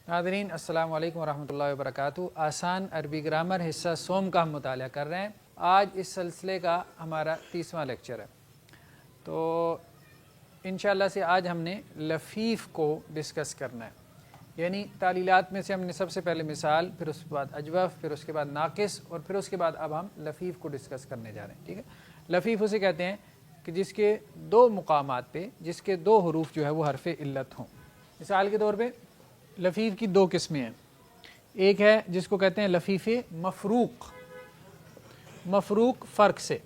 ناظرین السلام علیکم ورحمۃ اللہ وبرکاتہ۔ آسان عربی گرامر حصہ سوم کا ہم مطالعہ کر رہے ہیں۔ آج اس سلسلے کا ہمارا 30واں لیکچر ہے، تو انشاءاللہ سے آج ہم نے لفیف کو ڈسکس کرنا ہے، یعنی تعلیلات میں سے ہم نے سب سے پہلے مثال، پھر اس کے بعد اجوف، پھر اس کے بعد ناقص، اور پھر اس کے بعد اب ہم لفیف کو ڈسکس کرنے جا رہے ہیں۔ ٹھیک ہے، لفیف اسے کہتے ہیں کہ جس کے دو مقامات پہ جس کے دو حروف جو ہے وہ حرف علت ہوں۔ مثال کے طور پہ لفیف کی دو قسمیں ہیں، ایک ہے جس کو کہتے ہیں لفیف مفروق، مفروق فرق سے۔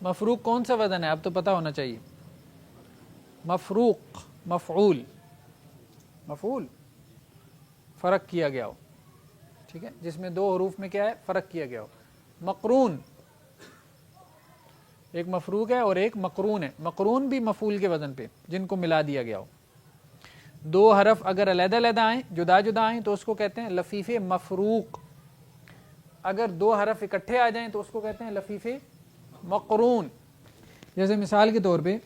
مفروق کون سا وزن ہے اب تو پتہ ہونا چاہیے، مفروق مفعول، مفعول فرق کیا گیا ہو، ٹھیک ہے، جس میں دو حروف میں کیا ہے فرق کیا گیا ہو۔ مقرون، ایک مفروق ہے اور ایک مقرون ہے، مقرون بھی مفعول کے وزن پہ جن کو ملا دیا گیا ہو۔ دو حرف اگر علیحدہ علیحدہ آئیں، جدا جدا آئیں تو اس کو کہتے ہیں لفیف مفروق، اگر دو حرف اکٹھے آ جائیں تو اس کو کہتے ہیں لفیف مقرون۔ جیسے مثال کے طور پہ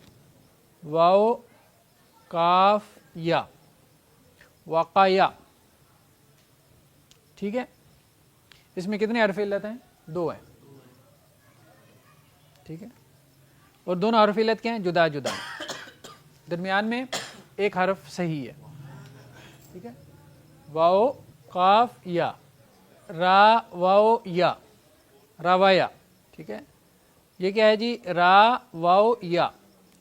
واو کاف یا، وقایا، ٹھیک ہے، اس میں کتنے حرف علت ہیں؟ دو ہیں، ٹھیک ہے، اور دونوں حرف علت کیا ہیں؟ جدا جدا ہیں، درمیان میں ایک حرف صحیح ہے، ٹھیک ہے، واو قاف یا، را واو یا، روایا، ٹھیک ہے، یہ کیا ہے جی؟ را واو یا،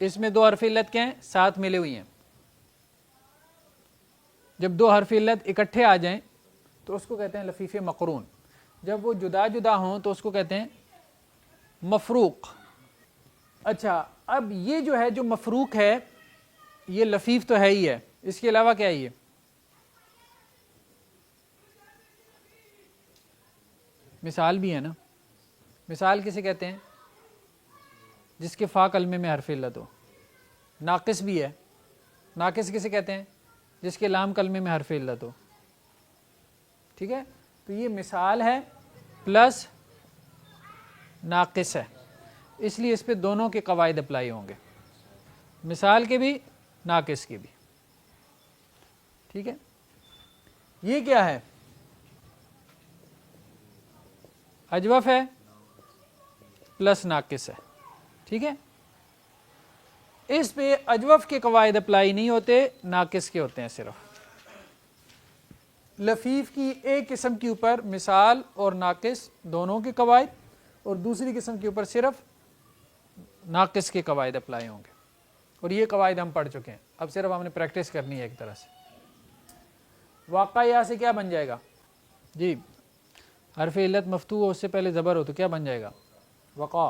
اس میں دو حرف علت کیا ہیں؟ ساتھ ملے ہوئی ہیں۔ جب دو حرف علت اکٹھے آ جائیں تو اس کو کہتے ہیں لفیف مقرون، جب وہ جدا جدا ہوں تو اس کو کہتے ہیں مفروق۔ اچھا، اب یہ جو ہے جو مفروق ہے یہ لفیف تو ہے ہی ہے، اس کے علاوہ کیا ہے یہ؟ مثال بھی ہے نا۔ مثال کسے کہتے ہیں؟ جس کے فا کلمے میں حرف علت ہو۔ ناقص بھی ہے، ناقص کسے کہتے ہیں؟ جس کے لام کلمے میں حرف علت ہو، ٹھیک ہے، تو یہ مثال ہے پلس ناقص ہے، اس لیے اس پہ دونوں کے قواعد اپلائی ہوں گے، مثال کے بھی ناقص کے بھی، ٹھیک ہے۔ یہ کیا ہے؟ اجوف ہے پلس ناقص ہے، ٹھیک ہے، اس پہ اجوف کے قواعد اپلائی نہیں ہوتے، ناقص کے ہوتے ہیں صرف۔ لفیف کی ایک قسم کے اوپر مثال اور ناقص دونوں کے قواعد، اور دوسری قسم کے اوپر صرف ناقص کے قواعد اپلائی ہوں گے، اور یہ قواعد ہم پڑھ چکے ہیں، اب صرف ہم نے پریکٹس کرنی ہے ایک طرح سے۔ واقع یا سے کیا بن جائے گا جی؟ حرف علت مفتوح ہو، اس سے پہلے زبر ہو تو کیا بن جائے گا؟ وقع،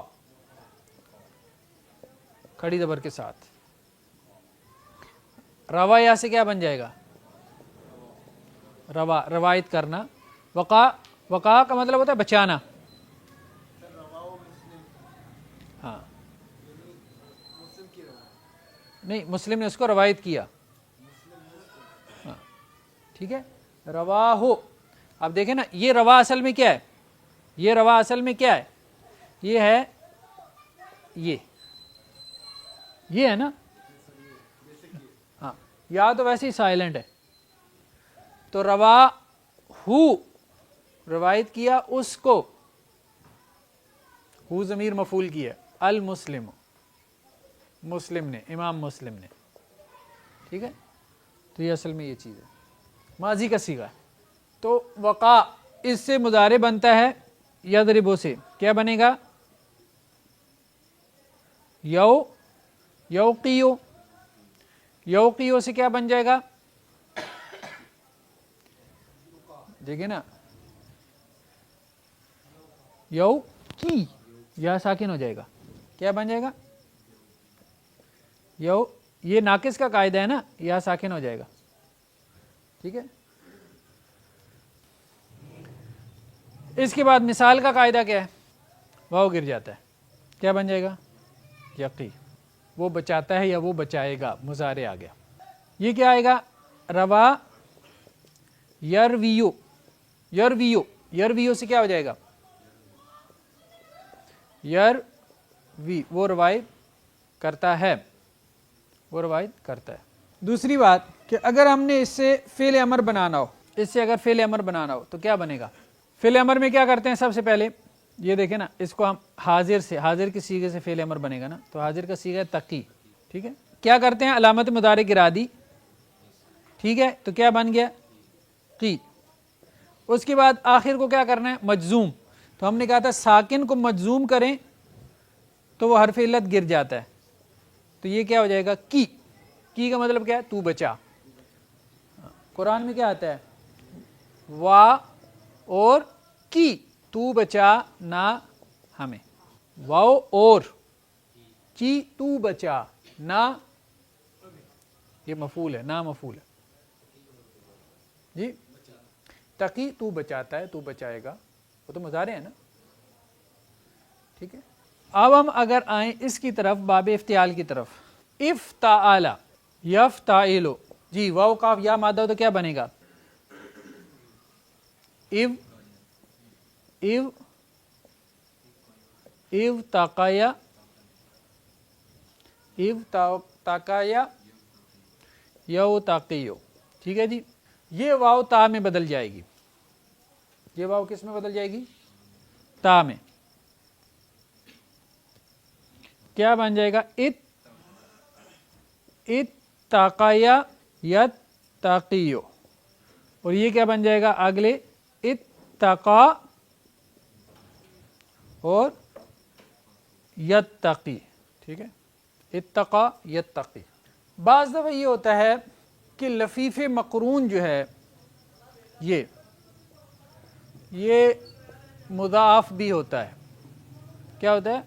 کھڑی زبر کے ساتھ۔ روا یا سے کیا بن جائے گا؟ روا، روایت کرنا۔ وقع، وقع کا مطلب ہوتا ہے بچانا، ہاں، نہیں، مسلم نے اس کو روایت کیا، ہاں، ٹھیک ہے، روا ہو۔ اب دیکھیں نا، یہ روا اصل میں کیا ہے؟ یہ روا اصل میں کیا ہے؟ یہ ہے یہ ہے نا، ہاں، یا تو ویسے ہی سائلنٹ ہے، تو روا ہو، روایت کیا اس کو، ہو ضمیر مفعول کی ہے، المسلم، مسلم نے، امام مسلم نے، ٹھیک ہے، تو یہ اصل میں یہ چیز ہے، ماضی کا صیغہ ہے۔ تو وقع اس سے مضارع بنتا ہے یضربو سے، کیا بنے گا؟ یوقیو، یوقیو سے کیا بن جائے گا؟ دیکھیں نا، یوقی، یا ساکن ہو جائے گا، کیا بن جائے گا؟ یہ ناقص کا قاعدہ ہے نا، یا ساکن ہو جائے گا، ٹھیک ہے۔ اس کے بعد مثال کا قاعدہ کیا ہے؟ واو گر جاتا ہے، کیا بن جائے گا؟ یقی، وہ بچاتا ہے یا وہ بچائے گا، مضارع آ گیا۔ یہ کیا آئے گا؟ روا یرویو، یرویو، یرویو سے کیا ہو جائے گا؟ یروی، وہ روایت کرتا ہے، وہ روایت کرتا ہے۔ دوسری بات کہ اگر ہم نے اس سے فعل امر بنانا ہو اس سے اگر فعل امر بنانا ہو تو کیا بنے گا؟ فعل امر میں کیا کرتے ہیں سب سے پہلے یہ دیکھیں نا، اس کو ہم حاضر کی صیغے سے فعل امر بنے گا نا، تو حاضر کا صیغہ ہے تقی، ٹھیک ہے. کیا کرتے ہیں؟ علامت مضارع گرا دی، ٹھیک ہے، تو کیا بن گیا؟ قی. اس کے بعد آخر کو کیا کرنا ہے؟ مجزوم. تو ہم نے کہا تھا ساکن کو مجزوم کریں تو وہ حرف علت گر جاتا ہے، تو یہ کیا ہو جائے گا؟ کی. کی کا مطلب کیا ہے؟ تو بچا. قرآن میں کیا آتا ہے؟ وا اور کی، تو بچا نہ ہمیں. واو اور کی، تو بچا نہ، یہ مفعول ہے، نہ مفعول ہے جی. تقی تو بچاتا ہے، تو بچائے گا، وہ تو مضارع ہے نا، ٹھیک ہے. اب ہم اگر آئیں اس کی طرف، باب افتعال کی طرف، افتعال یفتعل، جی واو قاف یا مادہ ہو تو کیا بنے گا؟ ایو ایو ایو تاقایا، ایو تاقایا یو تاقیو، ٹھیک ہے جی. یہ واو تا میں بدل جائے گی، یہ واو کس میں بدل جائے گی؟ تا میں. کیا بن جائے گا؟ اتقایا یتقیو. اور یہ کیا بن جائے گا اگلے؟ اتقا اور یتقی، ٹھیک ہے. اتقا یتقی. بعض دفعہ یہ ہوتا ہے کہ لفیف مقرون جو ہے یہ مضاف بھی ہوتا ہے. کیا ہوتا ہے؟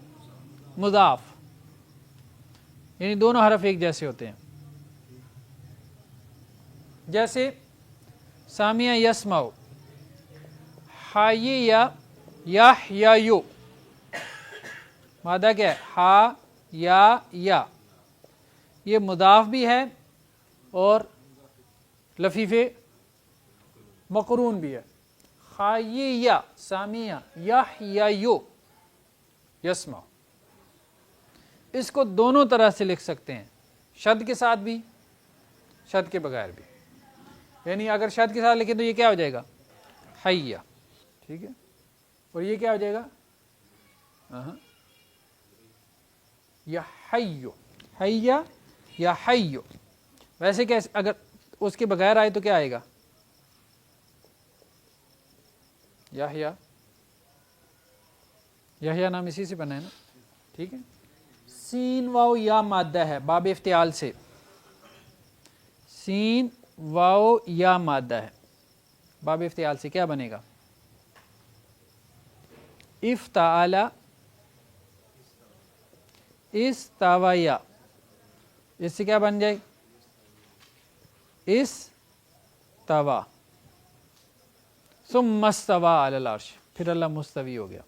مضاف، یعنی دونوں حرف ایک جیسے ہوتے ہیں. جیسے سامعہ یسمعو، حائی یا یو، مادہ کیا ہے؟ ہا یا. یہ مضاف بھی ہے اور لفیف مقرون بھی ہے. حائی یا سامعہ یا یو یسمع. اس کو دونوں طرح سے لکھ سکتے ہیں، شد کے ساتھ بھی، شد کے بغیر بھی. یعنی اگر شد کے ساتھ لکھیں تو یہ کیا ہو جائے گا؟ حیا، ٹھیک ہے. اور یہ کیا ہو جائے گا؟ یا حیو، حیا یا حیو. ویسے کیسے اگر اس کے بغیر آئے تو کیا آئے گا؟ یحییٰ. یحییٰ نام اسی سے بنا ہے نا، ٹھیک ہے. سین واو یا مادہ ہے باب افتعال سے، سین واو یا مادہ ہے باب افتعال سے، کیا بنے گا؟ افتعال استویا. اس سے کیا بن جائے؟ استوا. ثم استوى علی العرش، پھر اللہ مستوی ہو گیا.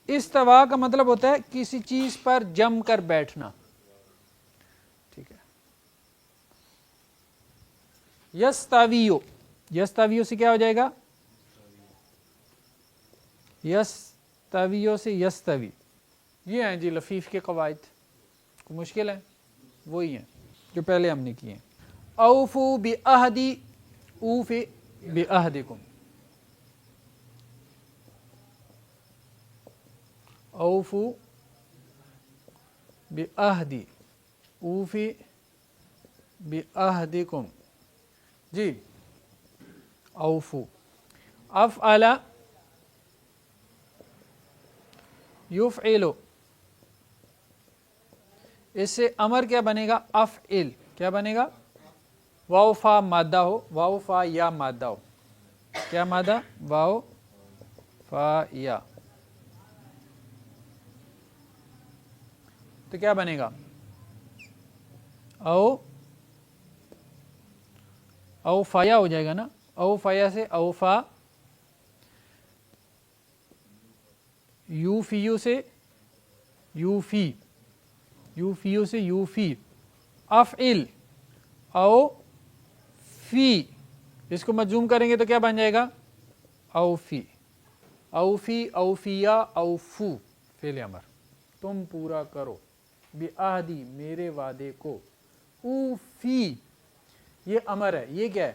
استوا کا مطلب ہوتا ہے کسی چیز پر جم کر بیٹھنا، ٹھیک ہے. یستویو، یستویو سے کیا ہو جائے گا؟ یستویو سے یستوی. یہ ہیں جی لفیف کے قواعد. کوئی مشکل ہے؟ وہی ہیں جو پہلے ہم نے کیے ہیں. اوفو بعہدی، اوف بعہدکم، اوفو بعہدی، اوفی بعہدکم، جی. اوفو. افعل یفعل، اس سے امر کیا بنے گا؟ افعل. کیا بنے گا؟ واو فا مادہ ہو، واو فا یا مادہ ہو. کیا مادہ؟ واو فا یا. تو کیا بنے گا؟ او فایا ہو جائے گا نا. او فایا سے اوفا، یوفیو سے یوفی، یوفیو سے یوفی. افعل او فی، اس کو مجزوم کریں گے تو کیا بن جائے گا؟ اوفی. اوفی، اوفیا، اوفو، فعل امر. تم پورا کرو، بعہدی میرے وعدے کو. اوفی یہ امر ہے، یہ کیا ہے؟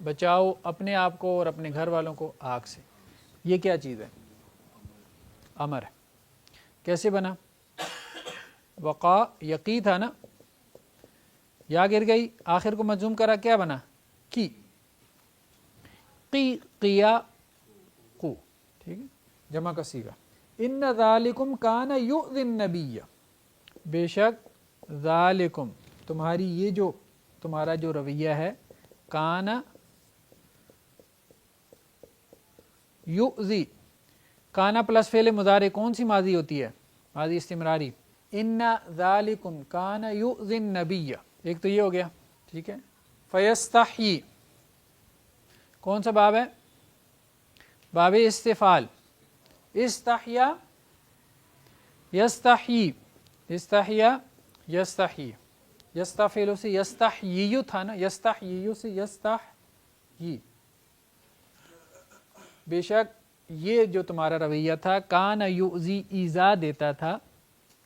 بچاؤ اپنے آپ کو اور اپنے گھر والوں کو آگ سے. یہ کیا چیز ہے؟ امر ہے. کیسے بنا؟ وقا یقی تھا نا, یا گر گئی, آخر کو مجزوم کرا, کیا بنا؟ کی. قی قیا قو, ٹھیک ہے, جمع کا صیغہ. ان ذالکم کان یؤذی النبی, بے شک ذالکم تمہاری یہ جو تمہارا جو رویہ ہے, کان یؤذی, کانا پلس فعل مضارع کون سی ماضی ہوتی ہے؟ ماضی استمراری. ان ذالکم کان یؤذی النبی, ایک تو یہ ہو گیا, ٹھیک ہے. فیستحیی کون سا باب ہے؟ باب استفعال. استحیا یستحیی, استحیا یستحیی, یستفعل سے یستحیی تھا نا, یستحیی سے یستحیی. بے شک یہ جو تمہارا رویہ تھا, کان یؤذی ایذا دیتا تھا,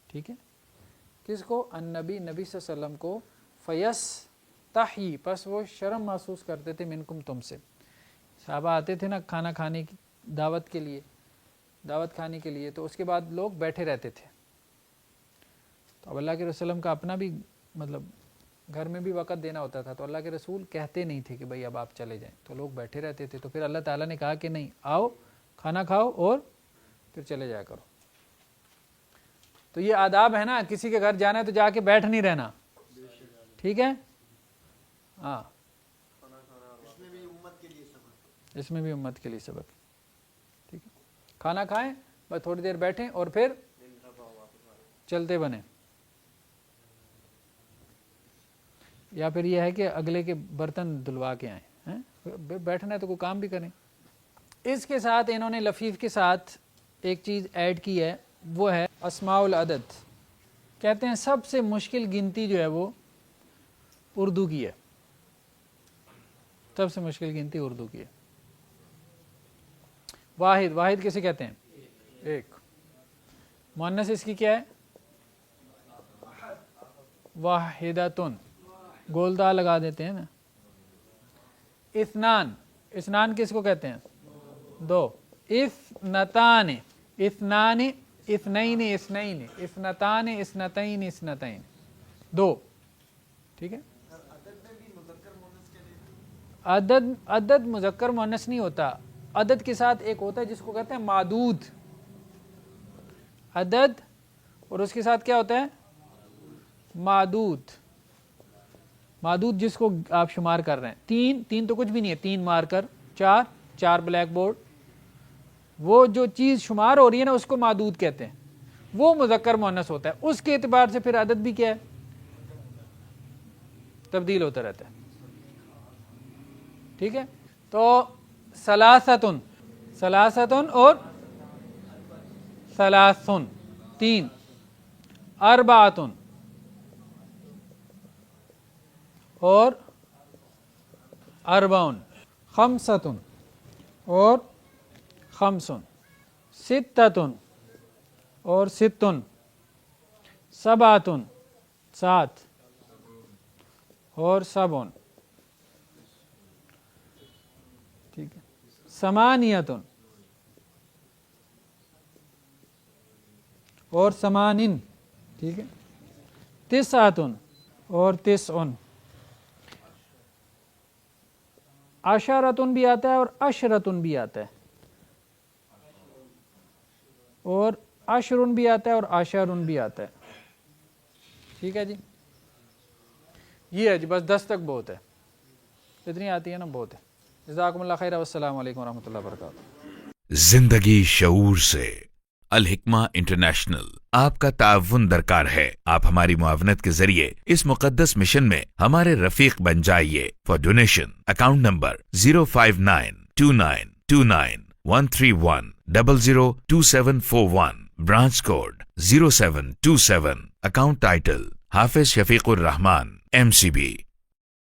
ٹھیک ہے, کس کو؟ النبی, نبی صلی اللہ علیہ وسلم کو. فیستحیی, پس وہ شرم محسوس کرتے تھے, منکم تم سے. صحابہ آتے تھے نا کھانا کھانے کی دعوت کے لیے, دعوت کھانے کے لیے, تو اس کے بعد لوگ بیٹھے رہتے تھے. تو اب اللہ کے رسول کا اپنا بھی مطلب گھر میں بھی وقت دینا ہوتا تھا, تو اللہ کے رسول کہتے نہیں تھے کہ بھئی اب آپ چلے جائیں, تو لوگ بیٹھے رہتے تھے. تو پھر اللہ تعالیٰ نے کہا کہ نہیں, آؤ کھانا کھاؤ اور پھر چلے جایا کرو. تو یہ آداب ہے نا, کسی کے گھر جانا ہے تو جا کے بیٹھ نہیں رہنا, ٹھیک ہے. ہاں, اس میں بھی امت کے لیے سبق, ٹھیک ہے. کھانا کھائیں, بس تھوڑی دیر بیٹھیں اور پھر چلتے بنیں. یا پھر یہ ہے کہ اگلے کے برتن دھلوا کے آئیں, بیٹھنا ہے تو کوئی کام بھی کریں. اس کے ساتھ انہوں نے لفیف کے ساتھ ایک چیز ایڈ کی ہے, وہ ہے اسماء العدد. کہتے ہیں سب سے مشکل گنتی جو ہے وہ اردو کی ہے, سب سے مشکل گنتی اردو کی ہے. واحد, واحد کسے کہتے ہیں؟ ایک. مؤنث اس کی کیا ہے؟ واحدۃن, گولدہ لگا دیتے ہیں نا. اثنان, اثنان کس کو کہتے ہیں؟ دو. اثنتان, اثنان, اثنین, اثنین, اثنتان, اثنتین, اثنتین, دو, ٹھیک ہے. عدد, عدد مذکر مؤنث نہیں ہوتا. عدد کے ساتھ ایک ہوتا ہے جس کو کہتے ہیں معدود. عدد اور اس کے ساتھ کیا ہوتا ہے؟ معدود. معدود جس کو آپ شمار کر رہے ہیں. تین, تین تو کچھ بھی نہیں ہے, تین مارکر. چار, چار بلیک بورڈ. وہ جو چیز شمار ہو رہی ہے نا اس کو معدود کہتے ہیں, وہ مذکر مؤنث ہوتا ہے. اس کے اعتبار سے پھر عدد بھی کیا ہے؟ تبدیل ہوتا رہتا ہے, ٹھیک ہے. تو ثلاثتن, ثلاثتن اور ثلاثن, تین. اربعتن اور اربعن. خمسۃن اور خمسن. ستۃن اور ستن. سبعتن, سات اور سبعن, ٹھیک ہے. ثمانیۃن اور ثمانن, ٹھیک ہے. تسعتن اور تسعن. عشرتن بھی آتا ہے اور عشرتن بھی آتا ہے, اور عشرن بھی آتا ہے اور عشرن بھی آتا ہے, ٹھیک ہے جی. یہ ہے جی, بس 10 تک بہت ہے, اتنی آتی ہے نا بہت ہے. جزاکم اللہ خیر, والسلام علیکم ورحمۃ اللہ وبرکاتہ. زندگی شعور سے. الحکمہ انٹرنیشنل آپ کا تعاون درکار ہے. آپ ہماری معاونت کے ذریعے اس مقدس مشن میں ہمارے رفیق بن جائیے. For donation account number 059292131002741. Branch code 0727. Account title Hafiz Shafiq Rahman MCB.